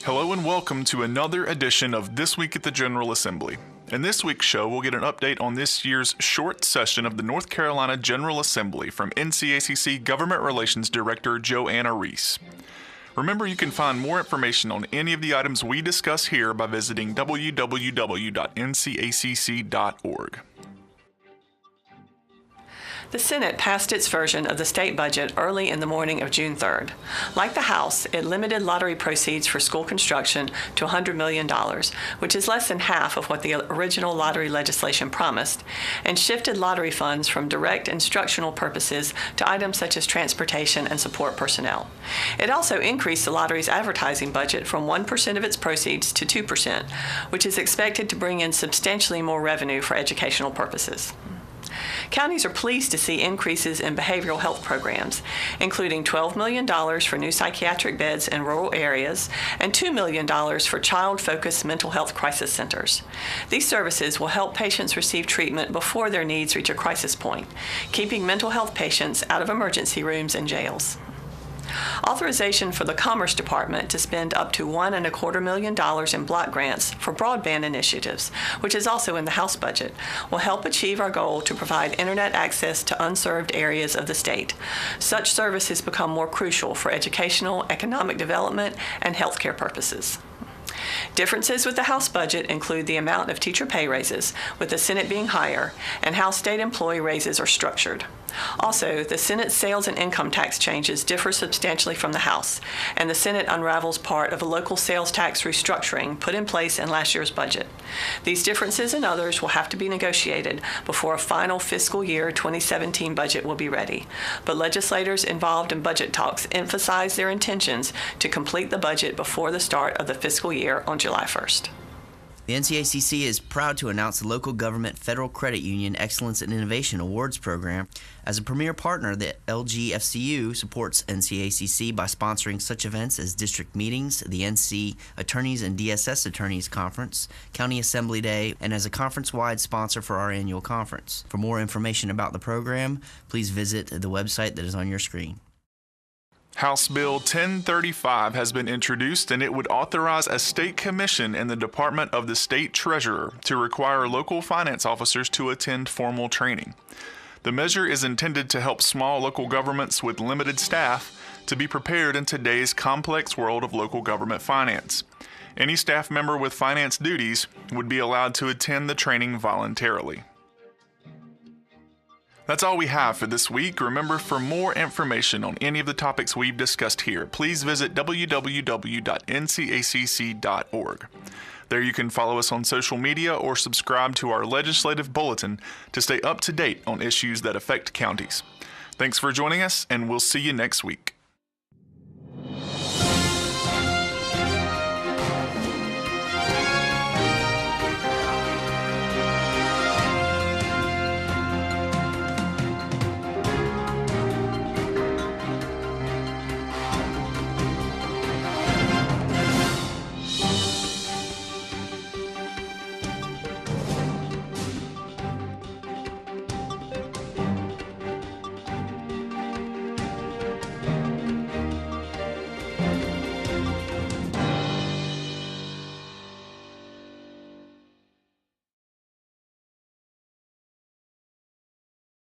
Hello and welcome to another edition of This Week at the General Assembly. In this week's show, we'll get an update on this year's short session of the North Carolina General Assembly from NCACC Government Relations Director Joanna Reese. Remember, you can find more information on any of the items we discuss here by visiting www.ncacc.org. The Senate passed its version of the state budget early in the morning of June 3rd. Like the House, it limited lottery proceeds for school construction to $100 million, which is less than half of what the original lottery legislation promised, and shifted lottery funds from direct instructional purposes to items such as transportation and support personnel. It also increased the lottery's advertising budget from 1% of its proceeds to 2%, which is expected to bring in substantially more revenue for educational purposes. Counties are pleased to see increases in behavioral health programs, including $12 million for new psychiatric beds in rural areas and $2 million for child-focused mental health crisis centers. These services will help patients receive treatment before their needs reach a crisis point, keeping mental health patients out of emergency rooms and jails. Authorization for the Commerce Department to spend up to $1.25 million in block grants for broadband initiatives, which is also in the House budget, will help achieve our goal to provide internet access to unserved areas of the state. Such services become more crucial for educational, economic development, and healthcare purposes. Differences with the House budget include the amount of teacher pay raises, with the Senate being higher, and how state employee raises are structured. Also, the Senate's sales and income tax changes differ substantially from the House, and the Senate unravels part of a local sales tax restructuring put in place in last year's budget. These differences and others will have to be negotiated before a final fiscal year 2017 budget will be ready. But legislators involved in budget talks emphasize their intentions to complete the budget before the start of the fiscal year on July 1st. The NCACC is proud to announce the Local Government Federal Credit Union Excellence and Innovation Awards program. As a premier partner, the LGFCU supports NCACC by sponsoring such events as district meetings, the NC Attorneys and DSS Attorneys Conference, County Assembly Day, and as a conference-wide sponsor for our annual conference. For more information about the program, please visit the website that is on your screen. House Bill 1035 has been introduced, and it would authorize a state commission in the Department of the State Treasurer to require local finance officers to attend formal training. The measure is intended to help small local governments with limited staff to be prepared in today's complex world of local government finance. Any staff member with finance duties would be allowed to attend the training voluntarily. That's all we have for this week. Remember, for more information on any of the topics we've discussed here, please visit www.ncacc.org. There you can follow us on social media or subscribe to our legislative bulletin to stay up to date on issues that affect counties. Thanks for joining us, and we'll see you next week.